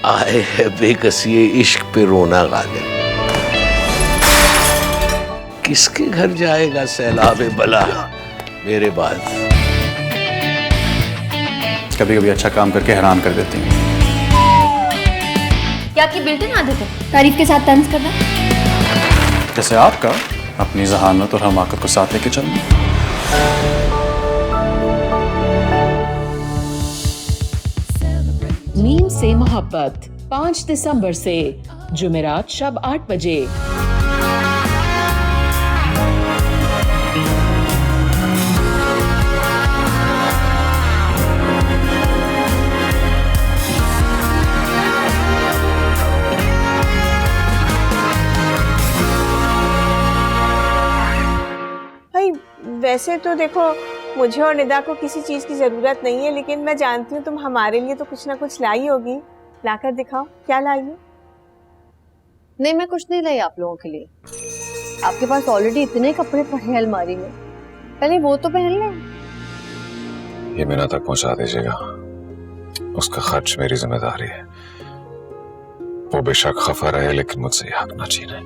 आए है बेकसी इश्क पे रोना गालिब। किसके घर जाएगा सैलाब बला मेरे बाद। कभी कभी अच्छा काम करके हैरान कर देती हैं। क्या आपकी बिल्टिन आदत है तारीफ के साथ तंज करना? जैसे आपका अपनी जहानत और हमाकत को साथ लेके चलना। नीम से मोहब्बत 5 दिसंबर से जुमेरात शब 8 बजे। भाई वैसे तो देखो मुझे और निदा को किसी चीज की जरूरत नहीं है, लेकिन मैं जानती हूँ तुम हमारे लिए तो कुछ ना कुछ लाई होगी। लाकर दिखाओ क्या लाई हो। नहीं, मैं कुछ नहीं लाई आप लोगों के लिए। आपके पास ऑलरेडी इतने कपड़े पड़े हैं अलमारी में, पहले वो तो पहन लें। ये मीना तक पहुंचा दीजिएगा, उसका खर्च मेरी जिम्मेदारी है। वो बेशक खफा रहे लेकिन मुझसे ये हक ना छीने।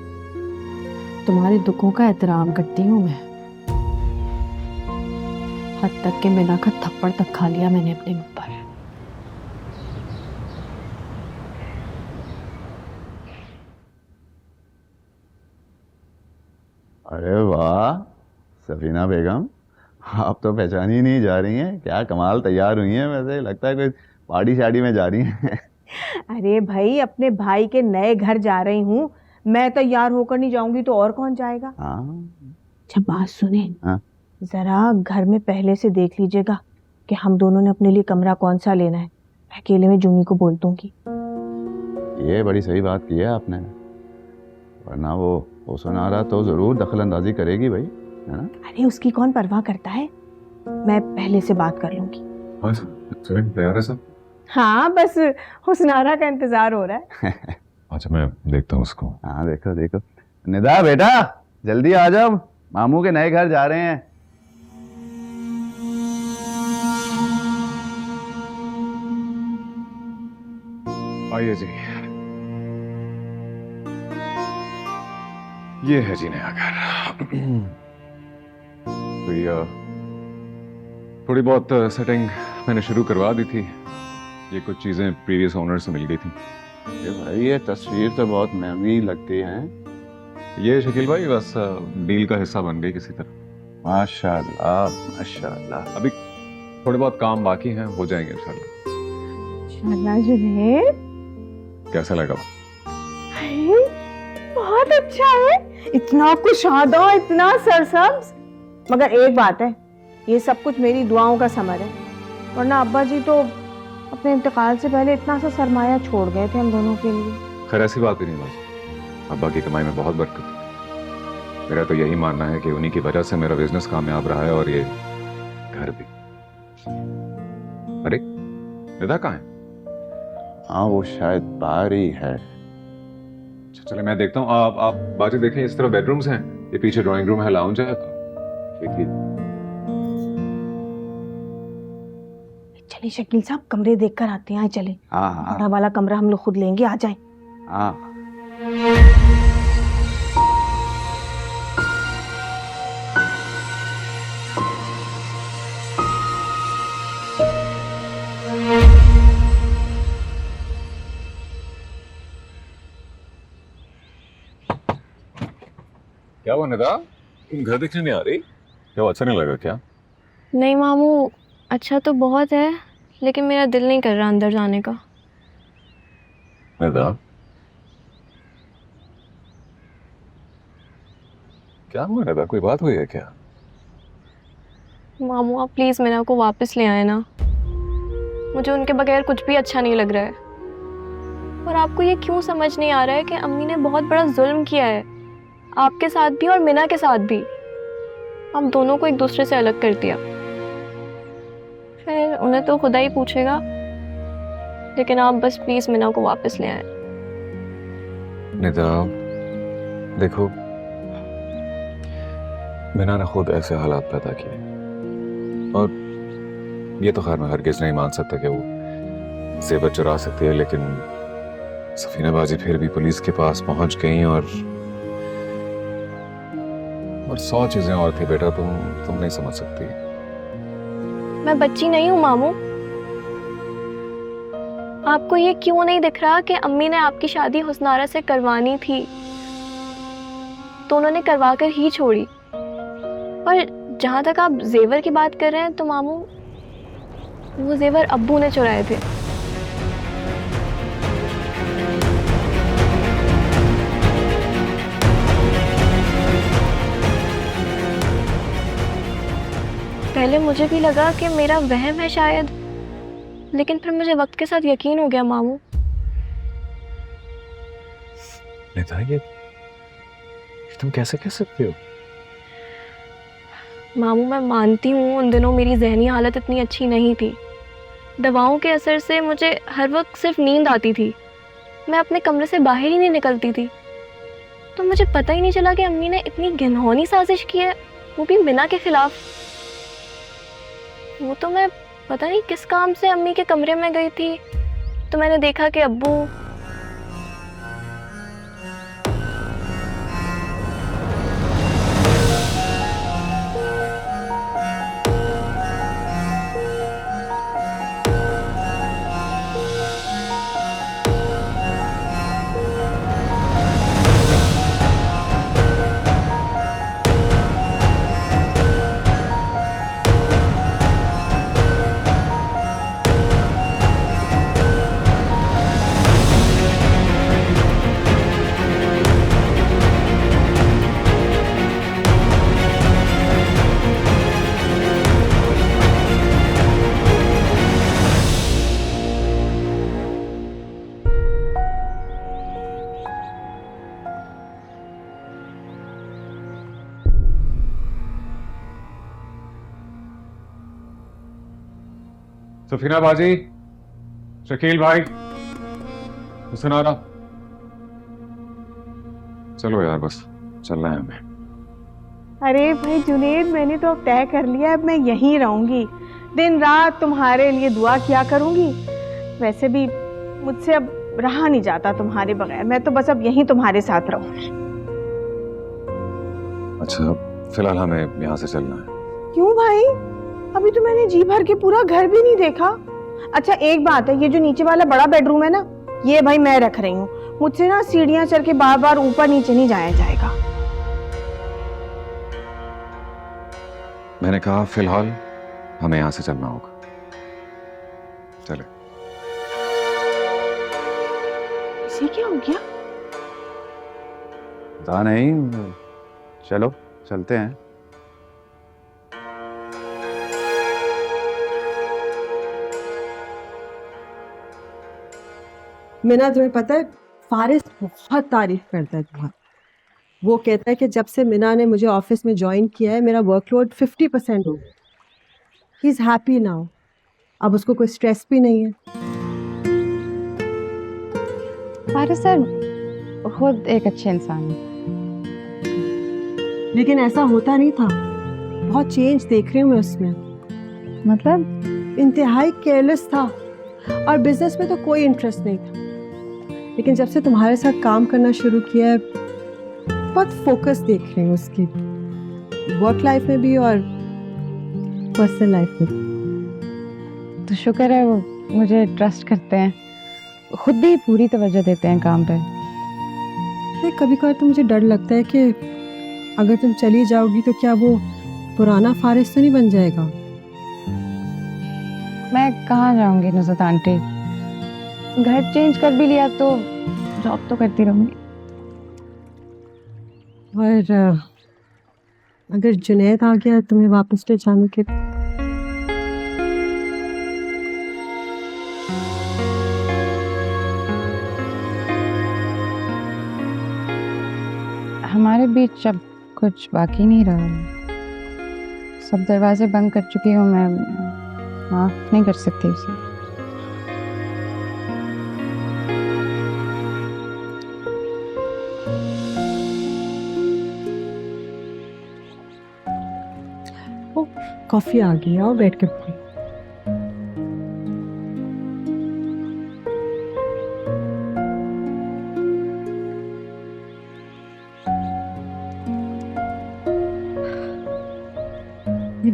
तुम्हारे दुखों का एहतराम करती हूँ मैं, हद तक के मीना का थप्पड़ तक खा लिया मैंने अपने मुंह पर। अरे वाह सफीना बेगम, आप तो पहचानी नहीं जा रही हैं। क्या कमाल तैयार हुई हैं, वैसे लगता है कोई पार्टी शादी में जा रही हैं। अरे भाई अपने भाई के नए घर जा रही हूँ, मैं तैयार होकर नहीं जाऊंगी तो और कौन जाएगा। अच्छा बात सुने, जरा घर में पहले से देख लीजिएगा कि हम दोनों ने अपने लिए कमरा कौन सा लेना है। अकेले में जूनी को बोल दूंगी। ये बड़ी सही बात की है आपने, वरना वो सुनारा तो जरूर दखल अंदाजी करेगी भाई, है ना। अरे उसकी कौन परवाह करता है, मैं पहले से बात कर लूंगी। तैयार है सब? हाँ बस हुस्नारा का इंतजार हो रहा है। अच्छा मैं देखता हूँ उसको। हाँ देखो देखो। निदा बेटा जल्दी आ जाओ, मामू के नए घर जा रहे हैं। आइए जी, ये है जी नया घर। तो ये थोड़ी बहुत सेटिंग मैंने शुरू करवा दी थी। ये कुछ चीजें प्रीवियस ओनर से मिल गई थी। ये भाई ये तस्वीर तो बहुत महंगी लगती है। ये शकील भाई बस डील का हिस्सा बन गई किसी तरह। माशाल्लाह माशाल्लाह। अभी थोड़े बहुत काम बाकी हैं, हो जाएंगे इंशाल्लाह। कैसा लगा? बहुत अच्छा है, इतना कुशादा, इतना सरसब्ज। मगर एक बात है, ये सब कुछ मेरी दुआओं का समर है, वरना अब्बा जी तो अपने इंतकाल से पहले इतना सा सरमाया छोड़ गए थे हम दोनों के लिए। खैर ऐसी बात ही नहीं बाजी, अब्बा की कमाई में बहुत बरकत है। मेरा तो यही मानना है कि उन्हीं की वजह से मेरा बिजनेस कामयाब रहा है और ये घर भी। अरे निदा कहाँ है? हाँ वो शायद बाहर ही है। चले मैं देखता हूँ। आप बाजी देखें, इस तरफ बेडरूम्स हैं, ये पीछे ड्राइंग रूम है, लाउंज है। देखिए चलिए शकील साहब कमरे देख कर आते हैं। चले, हाँ बड़ा वाला कमरा हम लोग खुद लेंगे, आ जाएं। हाँ क्या हुआ निदा, तुम घर देखने नहीं आ रही? क्या अच्छा नहीं लगा क्या? नहीं मामू, अच्छा तो बहुत है लेकिन मेरा दिल नहीं कर रहा अंदर जाने का। निदा क्या हुआ निदा, कोई बात हुई है क्या? मामू आप प्लीज मीना को वापस ले आए ना, मुझे उनके बगैर कुछ भी अच्छा नहीं लग रहा है। और आपको ये क्यों समझ नहीं आ रहा है कि अम्मी ने बहुत बड़ा जुल्म किया है, आपके साथ भी और मीना के साथ भी। हम दोनों को एक दूसरे से अलग कर दिया। फिर उन्हें तो खुदा ही पूछेगा, लेकिन आप बस प्लीज मीना को वापस ले आए। निदा देखो, मीना ने खुद ऐसे हालात पैदा किए और ये तो खैर मैं हरगिज नहीं मान सकता कि वो जेवर चुरा सकती है, लेकिन सफीना बाजी फिर भी पुलिस के पास पहुंच गई और 100 चीजें और थी बेटा, तुम नहीं समझ सकती। मैं बच्ची नहीं हूँ मामू। आपको ये क्यों नहीं दिख रहा कि अम्मी ने आपकी शादी हुस्नारा से करवानी थी तो उन्होंने करवा कर ही छोड़ी। और जहाँ तक आप जेवर की बात कर रहे हैं तो मामू, वो जेवर अब्बू ने चुराए थे। पहले मुझे भी लगा कि मेरा वहम है शायद, लेकिन फिर मुझे वक्त के साथ यकीन हो गया मामू। निधा, ये तुम कैसे कह सकते हो? मामू मैं मानती हूँ उन दिनों मेरी जहनी हालत इतनी अच्छी नहीं थी। दवाओं के असर से मुझे हर वक्त सिर्फ नींद आती थी। मैं अपने कमरे से बाहर ही नहीं निकलती थी। तो मुझे पता ही नहीं चला कि अम्मी ने इतनी घिनौनी साजिश की है, वो भी मिना के खिलाफ। वो तो मैं पता नहीं किस काम से अम्मी के कमरे में गई थी तो मैंने देखा कि अब्बू सफीना बाजी, शकील भाई, हुस्नारा, चलो यार बस चलना है हमें। अरे भाई जुनेद, मैंने तो अब तय कर लिया, अब मैं यहीं रहूंगी। दिन रात तुम्हारे लिए दुआ किया करूंगी। वैसे भी मुझसे अब रहा नहीं जाता तुम्हारे बगैर। मैं तो बस अब यहीं तुम्हारे साथ रहूंगी। अच्छा, फिलहाल हमें यहाँ से चलना है। क्यों भाई? अभी तो मैंने जी भर के पूरा घर भी नहीं देखा। अच्छा एक बात है, ये जो नीचे वाला बड़ा बेडरूम है ना, ये भाई मैं रख रही हूँ। मुझसे ना सीढ़ियां चढ़ के बार बार ऊपर नीचे नहीं जाया जाएगा। मैंने कहा फिलहाल हमें यहाँ से चलना होगा। चले। इसे क्या हो गया? पता नहीं, चलो चलते हैं। मिना, तुम्हें पता है फारिस बहुत तारीफ करता है तुम्हारी। वो कहता है कि जब से मिना ने मुझे ऑफिस में ज्वाइन किया है मेरा वर्कलोड 50% हो गया। He is happy now. अब उसको कोई स्ट्रेस भी नहीं है। फारिस सर खुद एक अच्छे इंसान है। लेकिन ऐसा होता नहीं था। बहुत चेंज देख रही हूँ मैं उसमें। मतलब इंतहाई केयरलेस था और बिजनेस में तो कोई इंटरेस्ट नहीं था। लेकिन जब से तुम्हारे साथ काम करना शुरू किया है बहुत फोकस देख रही हूँ उसकी, वर्क लाइफ में भी और पर्सनल लाइफ में। तो शुक्र है वो मुझे ट्रस्ट करते हैं, खुद भी पूरी तवज्जो देते हैं काम पे। कभी कभार तो मुझे डर लगता है कि अगर तुम चली जाओगी तो क्या वो पुराना फारिस तो नहीं बन जाएगा। मैं कहाँ जाऊंगी नुसरत आंटी, घर चेंज कर भी लिया तो जॉब तो करती रहूंगी। और अगर जुनैद आ गया तुम्हें वापस ले जाने के, हमारे बीच अब कुछ बाकी नहीं रहा। सब दरवाजे बंद कर चुकी हूँ मैं, माफ नहीं कर सकती उसे। कॉफी आ गई, आओ बैठ के पी।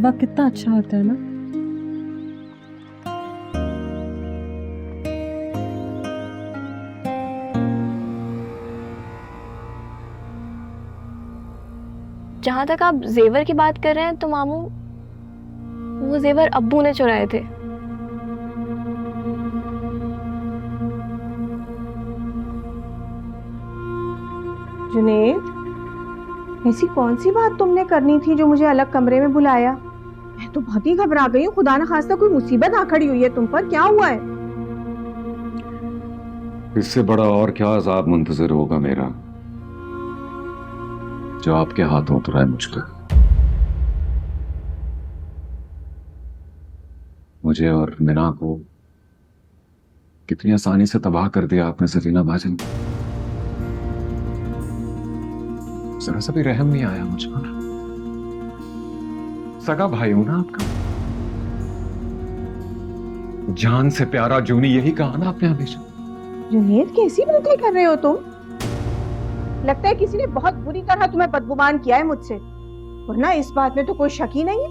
हलवा कितना अच्छा होता है ना। जहाँ तक आप जेवर की बात कर रहे हैं तो मामू, वो जेवर अब्बू ने चुराए थे। जुनेद, ऐसी कौन सी बात तुमने करनी थी जो मुझे अलग कमरे में बुलाया? मैं तो बहुत ही घबरा गई हूँ। खुदा न खास्ता कोई मुसीबत आ खड़ी हुई है तुम पर, क्या हुआ है? इससे बड़ा और क्या अजाब मुंतजर होगा मेरा, जो आपके हाथों उतरा है मुझ पर। मुझे और मीना को कितनी आसानी से तबाह कर दिया आपने सफीना भाजन। जरा सा भी रहम नहीं आया मुझ पर। सगा भाई हूं ना आपका, जान से प्यारा जूनी, यही कहा ना आपने हमेशा। जुनेद, कैसी बातें कर रहे हो तुम? लगता है किसी ने बहुत बुरी तरह तुम्हें बदगुमान किया है मुझसे, वरना इस बात में तो कोई शक ही नहीं है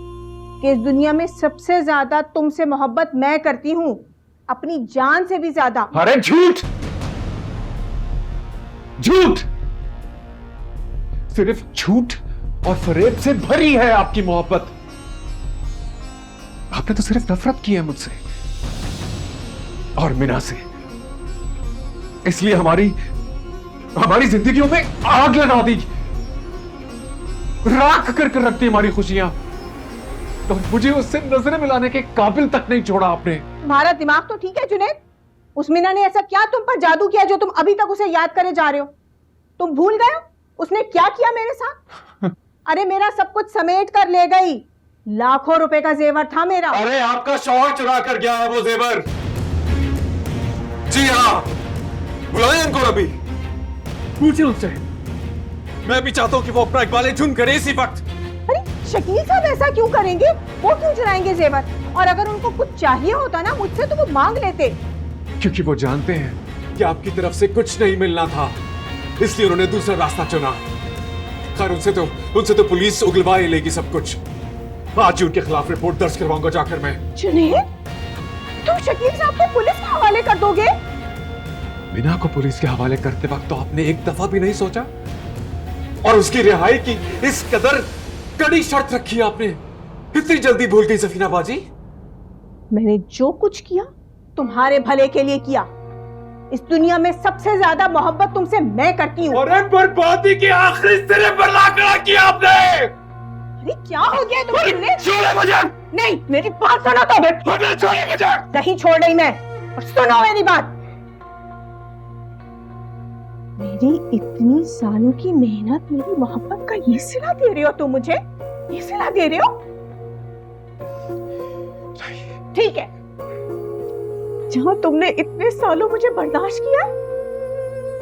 कि इस दुनिया में सबसे ज्यादा तुमसे मोहब्बत मैं करती हूँ, अपनी जान से भी ज्यादा। अरे झूठ, झूठ, सिर्फ झूठ और फरेब से भरी है आपकी मोहब्बत। आपने तो सिर्फ नफरत की है मुझसे और मीना से, इसलिए हमारी जिंदगियों में आग लगा दी, राख करके रख दी हमारी खुशियां, और मुझे उससे नजरें मिलाने के काबिल तक नहीं छोड़ा आपने। तुम्हारा दिमाग तो ठीक है जुनेद? उस मीना ने ऐसा क्या तुम पर जादू किया जो तुम अभी तक उसे याद करे जा रहे हो? तुम भूल गए हो उसने क्या किया मेरे साथ? अरे मेरा सब कुछ समेट कर ले गई, लाखों रुपए का जेवर था मेरा। अरे आपका शौहर चुरा कर गया है वो जेवर। जी हाँ, बुलाएं उनको अभी, पूछिए उनसे। मैं भी चाहता हूं कि वो अपना इकबाल चुन करे इसी वक्त। अरे शकील साहब ऐसा क्यों करेंगे? वो क्यों चुराएंगे जेवर? और अगर उनको कुछ चाहिए होता ना मुझसे तो वो मांग लेते। क्योंकि वो जानते हैं कि आपकी तरफ से कुछ नहीं मिलना था, इसलिए उन्होंने दूसरा रास्ता चुना। खैर उनसे तो पुलिस उगलवा ही लेगी सब कुछ। आज ही उनके खिलाफ रिपोर्ट दर्ज करवाऊंगा जाकर मैं। जुनेद, तुम शकील साहब को पुलिस के हवाले कर दोगे? मीना को पुलिस के हवाले करते वक्त तो आपने एक दफा भी नहीं सोचा, और उसकी रिहाई की इस कदर कड़ी शर्त रखी आपने, इतनी जल्दी भूल गई सफीना बाजी? मैंने जो कुछ किया तुम्हारे भले के लिए किया। इस दुनिया में सबसे ज्यादा मोहब्बत तुमसे मैं करती हूँ। और बर्बादी के आखिरी सिरे पर ला खड़ा किया आपने। अरे क्या हो गया तुम्हें? छोड़े मुझे। नहीं, मेरी बात सुनो तो। छोड़े मुझे। नहीं छोड़ रही मैं, और सुनो मेरी बात। मेरी इतनी सालों की मेहनत, मेरी मोहब्बत का ये सिला दे रहे हो तुम मुझे? ये सिला दे रहे हो? ठीक है, जहां तुमने इतने सालों मुझे बर्दाश्त किया,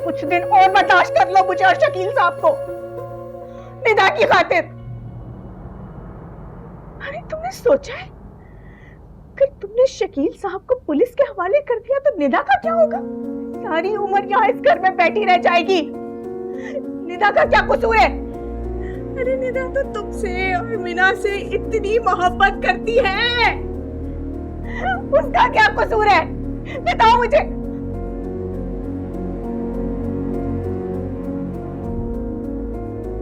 कुछ दिन और बर्दाश्त कर लो मुझे और शकील साहब को, निदा की खातिर। अरे तुमने सोचा है कि तुमने शकील साहब को पुलिस के हवाले कर दिया तो निदा का क्या होगा? सारी उम्र यहाँ इस घर में बैठी रह जाएगी। निदा का क्या कसूर है? अरे निदा तो तुमसे और मीना से इतनी मोहब्बत करती है, उसका क्या कसूर है? बताओ मुझे।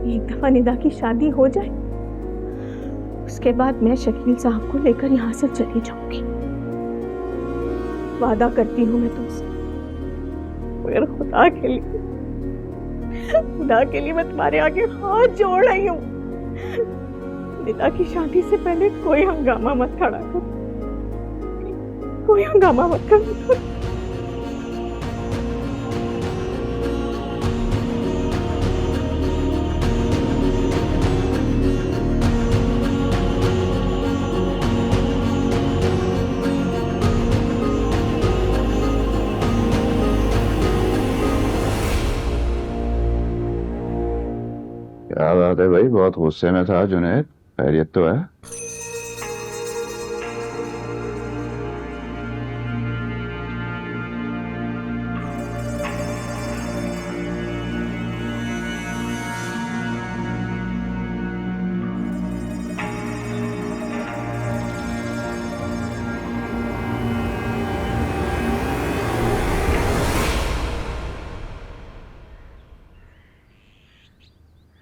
एक दफा निदा की शादी हो जाए, उसके बाद मैं शकील साहब को लेकर यहाँ से चली जाऊंगी। वादा करती हूँ मैं तुमसे, मगर खुदा के लिए मैं तुम्हारे आगे हाथ जोड़ रही हूँ। निदा की शादी से पहले कोई हंगामा मत खड़ा करो, कोई हंगामा मत करो। क्या बात है भाई, बहुत गुस्से में था जुनैद, खैरियत तो है?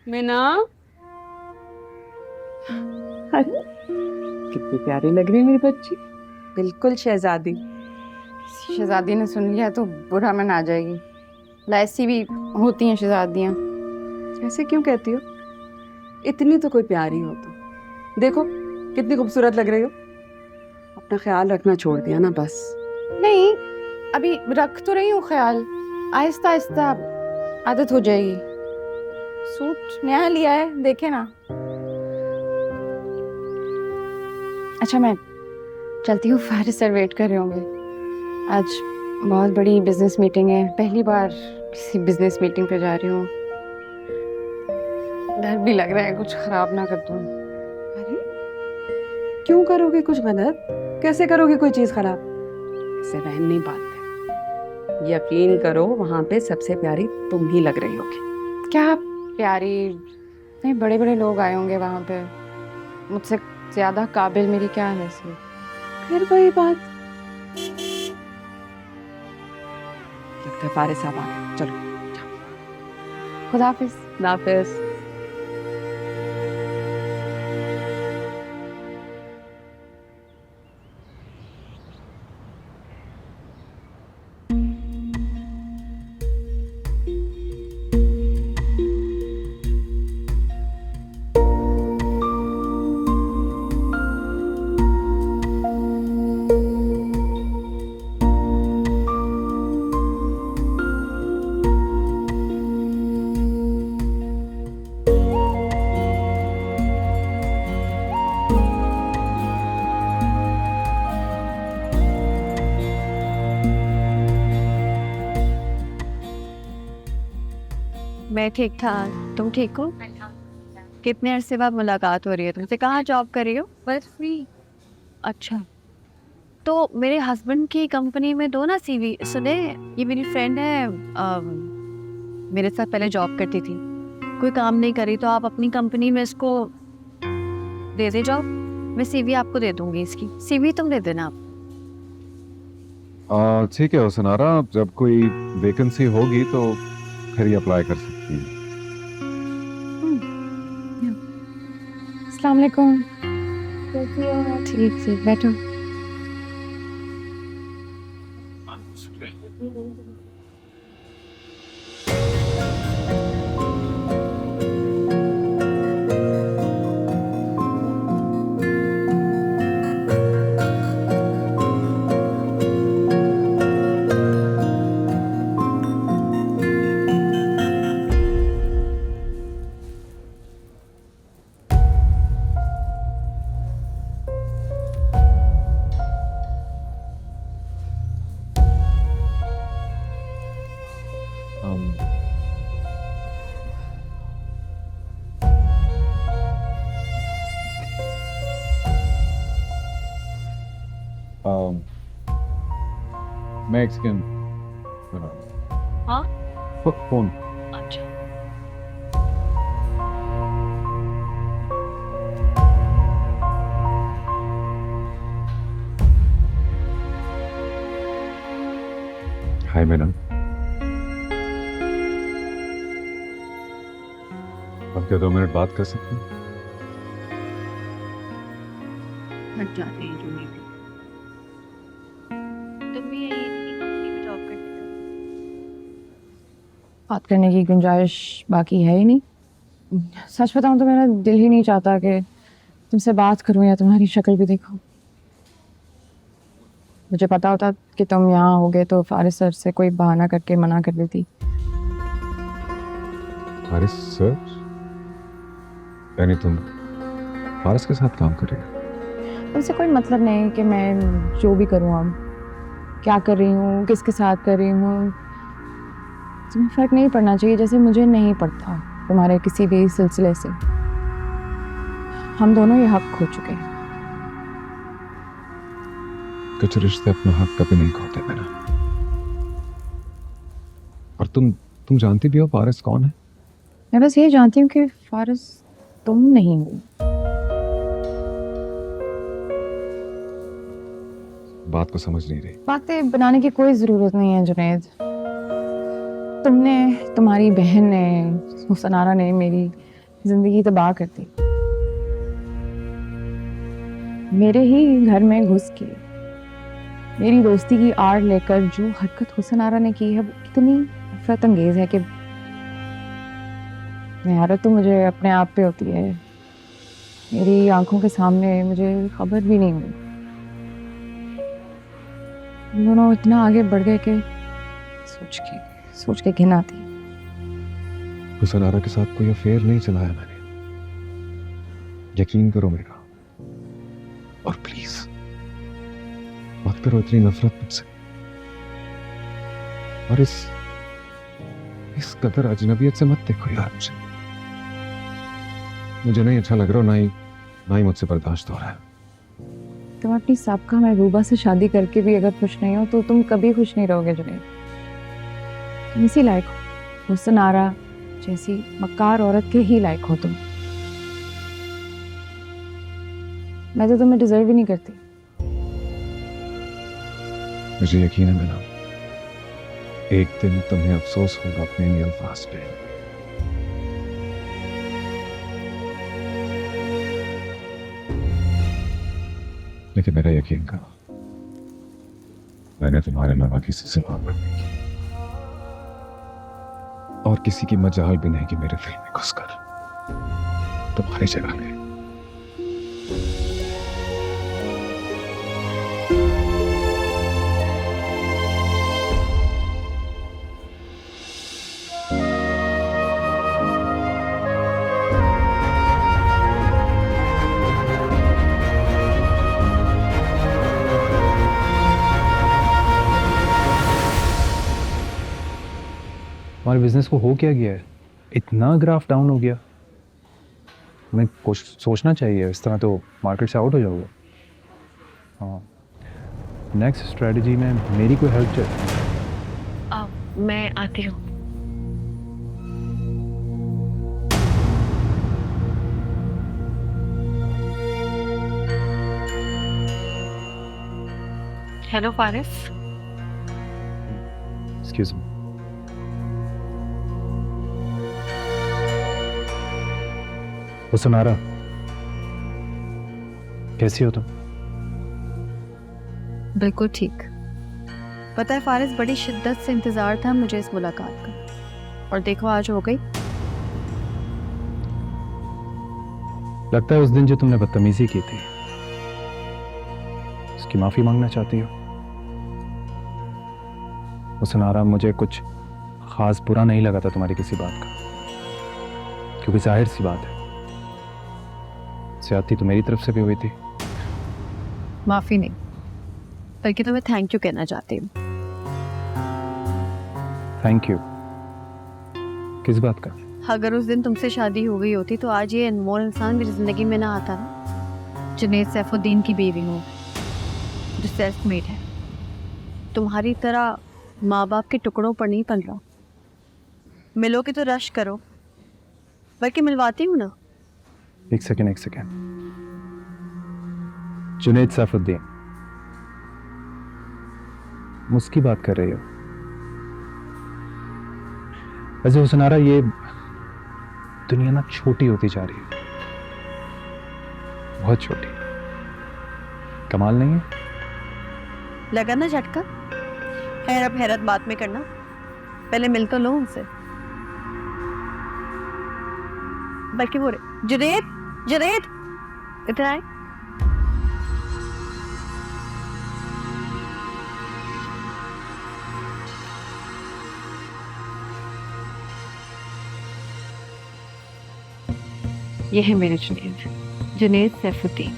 मीना, कितनी प्यारी लग रही है मेरी बच्ची। बिल्कुल शहजादी। शहजादी ने सुन लिया तो बुरा मन आ जाएगी। ऐसी भी होती हैं शहजादियाँ। ऐसे क्यों कहती हो? इतनी तो कोई प्यारी हो तो। देखो कितनी खूबसूरत लग रही हो। अपना ख्याल रखना छोड़ दिया ना बस। नहीं, अभी रख तो रही हूँ ख्याल, आहिस्ता आहिस्ता आदत हो जाएगी। सूट नया लिया है, देखे ना। अच्छा मैं चलती हूँ, फारिस सर वेट कर रहे होंगे। आज बहुत बड़ी बिजनेस मीटिंग है, पहली बार किसी बिजनेस मीटिंग पे जा रही हूँ। डर भी लग रहा है कुछ खराब ना कर दूँ। अरे क्यों करोगे कुछ गलत? कैसे करोगे कोई चीज खराब? ऐसे रहन नहीं पाते। यकीन करो वहां पे सबसे प्यारी तुम ही लग रही होगी। क्या प्यारी, नहीं बड़े बड़े लोग आए होंगे वहाँ पे, मुझसे ज्यादा काबिल मेरी क्या हैसियत। फिर वही बात। लगता है फारिस साहब आ गए। चलो खुदा हाफिज। नाफिज। मैं ठीक ठाक, तुम ठीक हो? कितने अरसे बाद मुलाकात हो रही है तुमसे। कहाँ जॉब कर रही हो? बस फ्री। अच्छा, तो मेरे हस्बैंड की कंपनी में दो ना सीवी। सुने, ये मेरी फ्रेंड है, मेरे साथ पहले जॉब करती थी, कोई काम नहीं करी, तो आप अपनी कंपनी में इसको दे दे जॉब। मैं सीवी आपको दे दूंगी, इसकी सीवी तुम दे देना आप। ठीक है हुसनारा, जब कोई वैकेंसी होगी तो फिर ही अप्लाई कर सकती है। अस्सलाम वालेकुम। ठीक ठीक, बैठो। मैक्सिकन। हाँ? फोन। अच्छा। हाय मैडम, अब क्या 2 मिनट बात कर सकते हैं? हट जाते हैं जो नहीं भी। तुम भी यही कंपनी में जॉब करती हो? बात करने की गुंजाइश बाकी है ही नहीं। सच बताऊं तो मेरा दिल ही नहीं चाहता कि तुमसे बात करूं या तुम्हारी शक्ल भी देखूं। मुझे पता होता कि तुम यहाँ होगे तो फारिस सर से कोई बहाना करके मना कर देती। फारिस सर? यानी तुम फारिस के साथ काम करेगा? उनसे कोई मतलब नहीं कि मैं जो भी करूँ, अब क्या कर रही हूँ, किसके साथ कर रही हूँ, तुम्हें फ़र्क नहीं पड़ना चाहिए जैसे मुझे नहीं पड़ता तुम्हारे किसी भी सिलसिले से। हम दोनों ये हक खो चुके हैं। कुछ रिश्ते अपना हक कभी नहीं खोते मैना। और तुम जानती भी हो फारिस कौन है? मैं बस ये जानती हूँ कि फारिस तुम नहीं हो। बात को समझ नहीं रही। बातें बनाने की कोई ज़रूरत नहीं है जुनैद। तुमने, तुम्हारी बहन ने, हुसनारा ने मेरी जिंदगी तबाह कर दी। मेरे ही घर में घुस के मेरी दोस्ती की आड़ लेकर जो हरकत हुसन आरा ने की है वो इतनी नफरत अंगेज है कि हैरत तो मुझे अपने आप पे होती है। मेरी आंखों के सामने मुझे खबर भी नहीं हुई। दोनों इतना आगे बढ़ गए कि सोच के घिन आती। हुसन आरा के साथ कोई अफेयर नहीं चलाया मैंने, यकीन करो मेरा। और प्लीज मत करो इतनी नफरत मुझसे, और इस कदर अजनबियत से मत देखो यार मुझे नहीं अच्छा लग रहा, ना ही मुझसे बर्दाश्त हो रहा है। तुम अपनी साबका महबूबा से शादी करके भी अगर खुश नहीं हो तो तुम कभी खुश नहीं रहोगे जुनैद। तुम इसी लायक हो, हुसन आरा जैसी मक्कार औरत के ही लायक हो तुम। मैं तो तुम्हें डिजर्व ही नहीं करती। मुझे यकीन है मैना, एक दिन तुम्हें अफसोस होगा अपने इन अल्फाज पे। लेकिन मेरा यकीन करो, मैंने तुम्हारे अलावा किसी से मोहब्बत नहीं की, और किसी की मजाल भी नहीं कि मेरे दिल में घुसकर तुम्हारी जगह ले। हमारे बिजनेस को हो क्या गया है? इतना ग्राफ डाउन हो गया। हमें कुछ सोचना चाहिए, इस तरह तो मार्केट से आउट हो जाओगे। हाँ, नेक्स्ट स्ट्रेटजी में मेरी कोई हेल्प चाहिए? मैं आती हूँ। Hello Faris. Excuse me. Husn Ara, कैसी हो तुम? बिल्कुल ठीक। पता है फारिस, बड़ी शिद्दत से इंतजार था मुझे इस मुलाकात का, और देखो आज हो गई। लगता है उस दिन जो तुमने बदतमीजी की थी उसकी माफी मांगना चाहती हो। हुसन आरा, मुझे कुछ खास बुरा नहीं लगा था तुम्हारी किसी बात का, क्योंकि जाहिर सी बात है ज्यादती तो मेरी तरफ से भी हुई थी। माफी नहीं, बल्कि तुम्हें थैंक यू कहना चाहती हूँ। Thank you? किस बात का? अगर उस दिन तुमसे शादी हो गई होती तो आज ये अनमोल इंसान मेरी जिंदगी में ना आता ना। जुनैद सैफुद्दीन की बीवी हूँ जो सेल्फ मेड है, तुम्हारी तरह माँ बाप के टुकड़ों पर नहीं पल रहा। मिलोगे तो रश करो, बल्कि मिलवाती हूँ ना। एक सेकेंड। जुनैद सैफुद्दीन, मुझकी बात कर रही हो? वैसे हुसन आरा, ये दुनिया ना छोटी होती जा रही है, बहुत छोटी। कमाल नहीं है? लगा ना झटका? हैरत बात में करना, पहले मिल तो लो उनसे। बल्कि वो जुनैद इधर आए। ये है मेरे जुनैद सैफुद्दीन।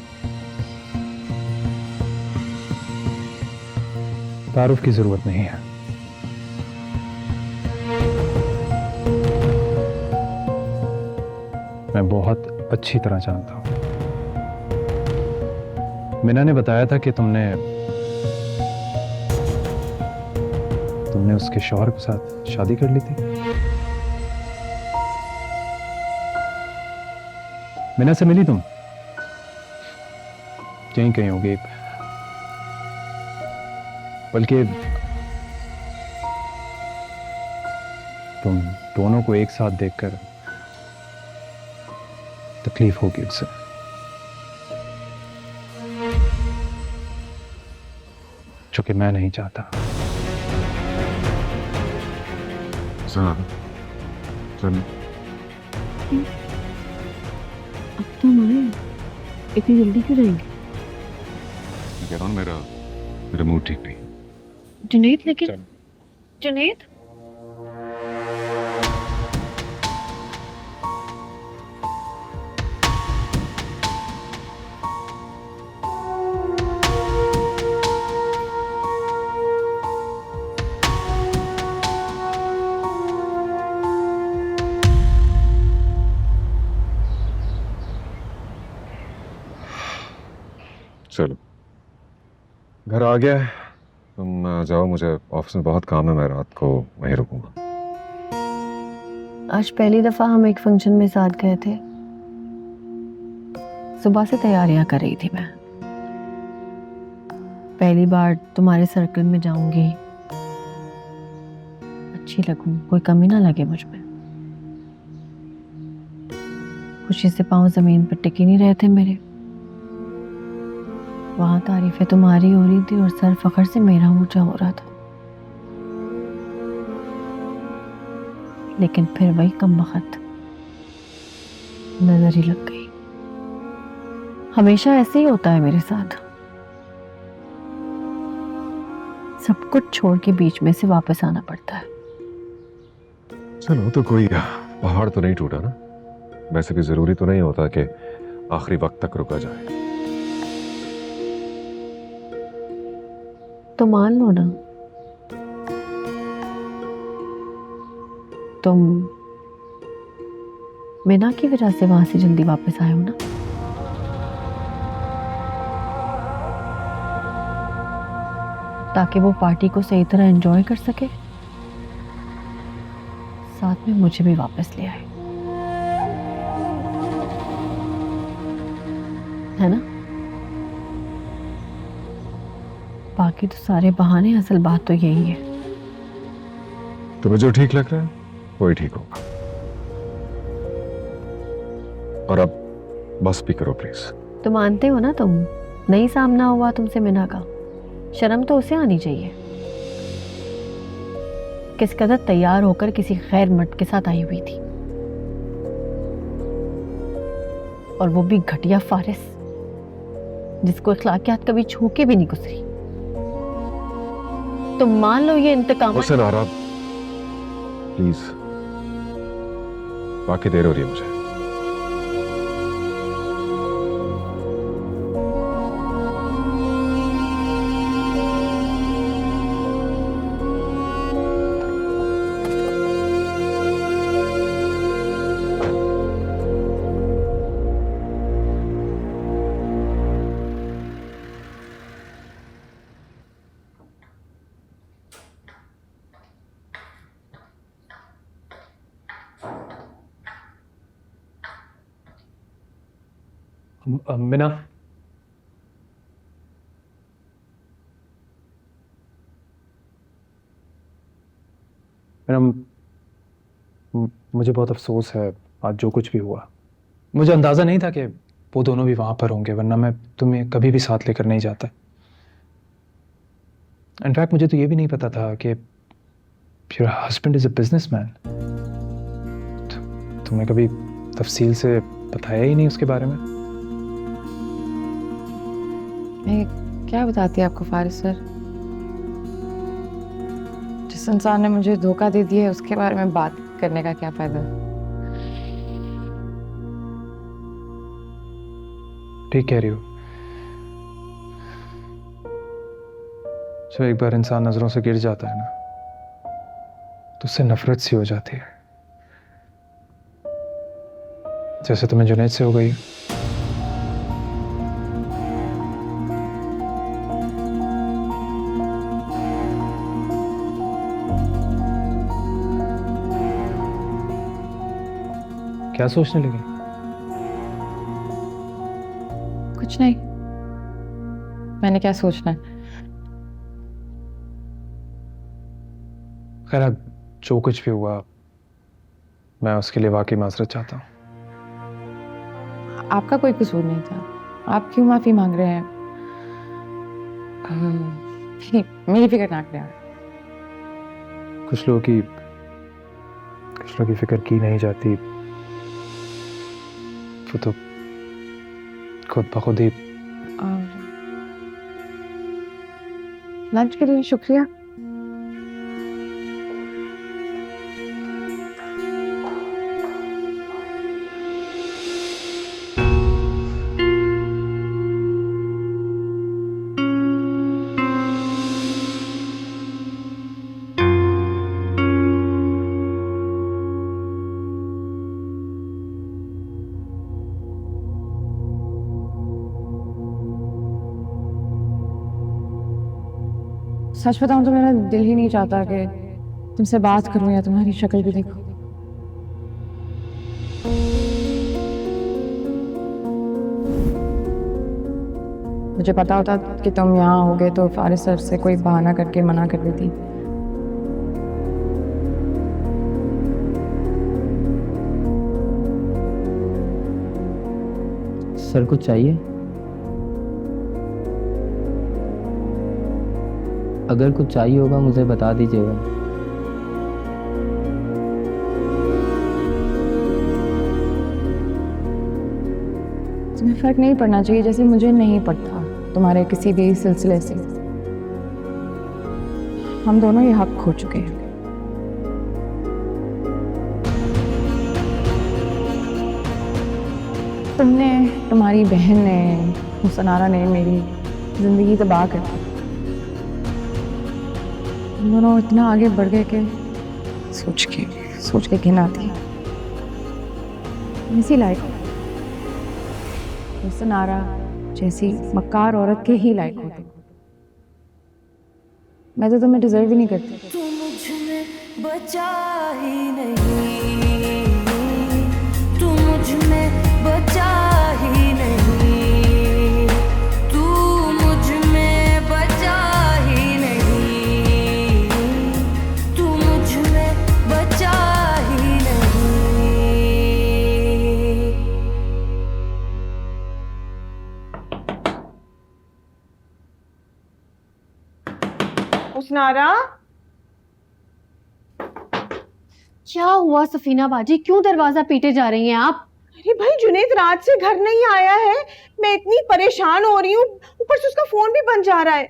तारुफ की जरूरत नहीं है। मैं बहुत अच्छी तरह जानता हूं। मीना ने बताया था कि तुमने उसके शौहर के साथ शादी कर ली थी। मीना से मिली तुम? यहीं कहीं होगी, बल्कि तुम दोनों को एक साथ देखकर तकलीफ होगी उससे। जो कि मैं नहीं चाहता। चल अब तो हमारे इतनी जल्दी क्यों जाएंगे? मैं कह रहा हूँ मेरा मूड ठीक नहीं। जुनैद, लेकिन जुनैद चलो घर आ गया है, तुम जाओ, मुझे ऑफिस में बहुत काम है, मैं रात को वहीं रुकूंगा। आज पहली दफा हम एक फंक्शन में साथ गए थे। सुबह से तैयारियां कर रही थी मैं। पहली बार तुम्हारे सर्कल में जाऊंगी, अच्छी लगूं, कोई कमी ना लगे मुझ में। खुशी से पांव जमीन पर टिक ही नहीं रहे थे मेरे। वहां तारीफें तुम्हारी हो रही थी और सर फखर से मेरा ऊंचा हो रहा था। लेकिन फिर वही कमबख्त नजर ही लग गई। हमेशा ऐसे ही होता है मेरे साथ। सब कुछ छोड़ के बीच में से वापस आना पड़ता है। चलो, तो कोई पहाड़ तो नहीं टूटा ना। वैसे भी जरूरी तो नहीं होता कि आखिरी वक्त तक रुका जाए। तो मान लो ना, तुम मीना की वजह से वहां से जल्दी वापस आए हो ना। ताकि वो पार्टी को सही तरह एंजॉय कर सके, साथ में मुझे भी वापस ले आए, है ना? बाकी तो सारे बहाने, असल बात तो यही है। तुम्हें जो ठीक लग रहा है वही ठीक होगा। और अब बस भी करो प्लीज। तो मानते हो ना तुम, नहीं सामना हुआ तुमसे मीना का, शर्म तो उसे आनी चाहिए। किस कदर तैयार होकर किसी गैर मर्द के साथ आई हुई थी, और वो भी घटिया फारिस जिसको इखलाकियात कभी छू के भी नहीं गुजरी। तो मान लो ये इंतकाम। हुसैन आरा, प्लीज, बाकी देर हो रही है मुझे। मीना, मुझे बहुत अफसोस है आज जो कुछ भी हुआ। मुझे अंदाज़ा नहीं था कि वो दोनों भी वहाँ पर होंगे, वरना मैं तुम्हें कभी भी साथ लेकर नहीं जाता। इनफैक्ट मुझे तो ये भी नहीं पता था कि your husband is a businessman. तुमने कभी तफसील से बताया ही नहीं उसके बारे में। मैं क्या बताती आपको फारिस सर? जिस इंसान ने मुझे धोखा दे दिया है उसके बारे में बात करने का क्या फायदा? ठीक कह रही हो। जब एक बार इंसान नजरों से गिर जाता है ना, तो उससे नफरत सी हो जाती है, जैसे तुम्हें जुनैद से हो गई। क्या सोचने लगी? कुछ नहीं, मैंने क्या सोचना है। खैर, अब जो कुछ भी हुआ मैं उसके लिए वाकई माजरत चाहता हूँ। आपका कोई कसूर नहीं था, आप क्यों माफी मांग रहे हैं? मेरी फिक्र ना करें। कुछ लोगों की फिक्र की नहीं जाती, वो तो खुद ब खुद ही। लंच के लिए शुक्रिया। सच बताऊं तो मेरा दिल ही नहीं चाहता कि तुमसे बात करूं या तुम्हारी शक्ल भी देखूं। मुझे पता होता कि तुम यहाँ होगे तो फारिस सर से कोई बहाना करके मना कर देती। सर कुछ चाहिए? अगर कुछ चाहिए होगा मुझे बता दीजिएगा। तुम्हें फर्क नहीं पड़ना चाहिए जैसे मुझे नहीं पड़ता तुम्हारे किसी भी सिलसिले से। हम दोनों ये हक खो चुके हैं। तुमने, तुम्हारी बहन ने, हुसनारा ने मेरी जिंदगी तबाह कर दी। हम दोनों इतना आगे बढ़ गए कि सोच के घिन आती। इसी लायक हुसनारा जैसी मक्कार औरत के ही लायक हो तुम। मैं तो तुम्हें डिजर्व ही नहीं करती। तू मुझ में बचा ही नहीं, तू मुझ में बचा ही नहीं, तू मुझ में बचा ही नहीं, तू मुझ में बचा ही नहीं। हुसनारा, क्या हुआ सफीना बाजी, क्यों दरवाजा पीटे जा रही हैं आप? अरे भाई जुनैद रात से घर नहीं आया है, मैं इतनी परेशान हो रही हूँ, ऊपर से उसका फोन भी बंद जा रहा है।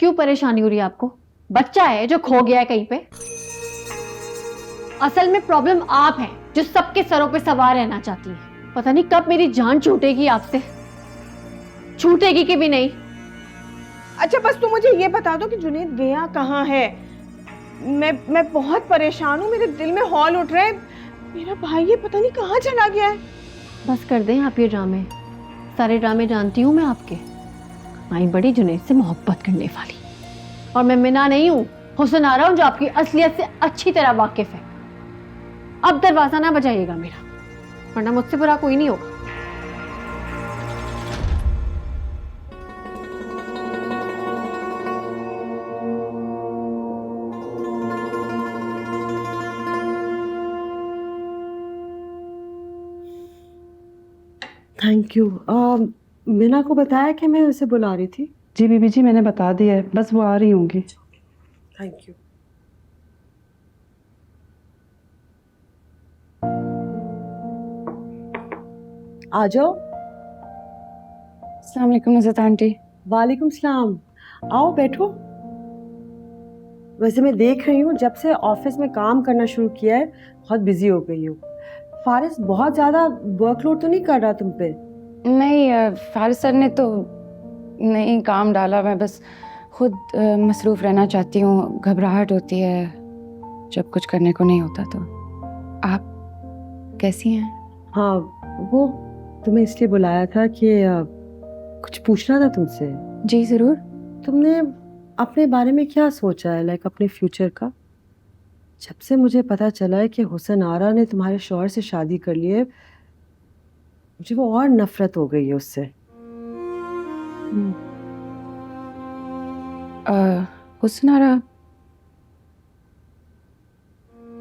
क्यों परेशानी हो रही है आपको? बच्चा है जो खो गया है कहीं पे। असल में प्रॉब्लम आप हैं जो सबके सरों पे सवार रहना चाहती है। पता नहीं कब मेरी जान छूटेगी आपसे, छूटेगी कि भी नहीं। अच्छा बस तुम मुझे ये बता दो कि जुनैद गया कहाँ है। मैं बहुत परेशान हूँ, मेरे दिल में हौल उठ रहे हैं। मेरा भाई ये पता नहीं कहाँ चला गया है। बस कर दें आप ये ड्रामे, सारे ड्रामे जानती हूँ मैं आपके। माई बड़ी जुनैद से मोहब्बत करने वाली, और मैं मिना नहीं हूँ, हुसनारा हूँ जो आपकी असलियत से अच्छी तरह वाकिफ है। अब दरवाजा ना बजाइएगा मेरा, वरना मुझसे बुरा कोई नहीं होगा। Thank you. मीना को बताया कि मैं उसे बुला रही थी? जी बीबी जी, मैंने बता दिया है, बस वो आ रही होंगी। Thank you. आ जाओ। अस्सलाम वालेकुम नुसरत आंटी। वालेकुम सलाम, आओ बैठो। वैसे मैं देख रही हूँ जब से ऑफिस में काम करना शुरू किया है बहुत बिजी हो गई हूँ। फारिस बहुत ज़्यादा वर्कलोड तो नहीं कर रहा तुम पे? नहीं, फारिस सर ने तो नहीं काम डाला, मैं बस खुद मसरूफ़ रहना चाहती हूँ। घबराहट होती है जब कुछ करने को नहीं होता। तो आप कैसी हैं? हाँ, वो तुम्हें इसलिए बुलाया था कि कुछ पूछना था तुमसे। जी ज़रूर। तुमने अपने बारे में क्या सोचा है, लाइक अपने फ्यूचर का? जब से मुझे पता चला है कि हुसनारा ने तुम्हारे शौहर से शादी कर ली है, मुझे वो और नफरत हो गई है उससे। हुसनारा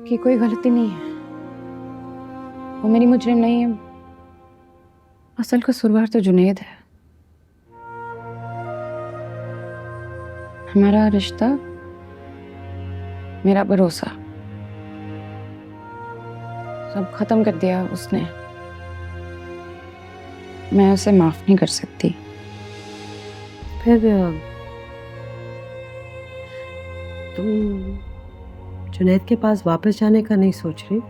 की कोई गलती नहीं है, वो मेरी मुजरिम नहीं है। असल कसूरवार तो जुनैद है। हमारा रिश्ता, मेरा भरोसा सब खत्म कर दिया उसने। मैं उसे माफ नहीं कर सकती। फिर तुम जुनैद के पास वापस जाने का नहीं सोच रही?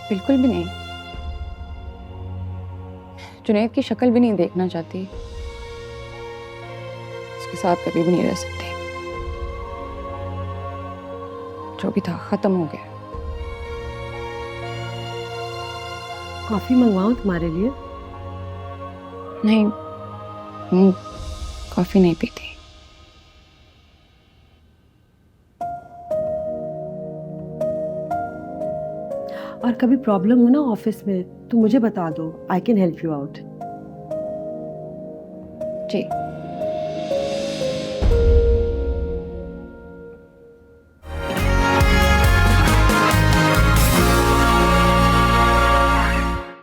बिल्कुल भी नहीं। जुनैद की शक्ल भी नहीं देखना चाहती। उसके साथ कभी भी नहीं रह सकती। जो भी था खत्म हो गया। कॉफी मंगवाऊं तुम्हारे लिए? नहीं, कॉफी नहीं पीती। और कभी प्रॉब्लम हो ना ऑफिस में तो मुझे बता दो, I can help you out. Ji.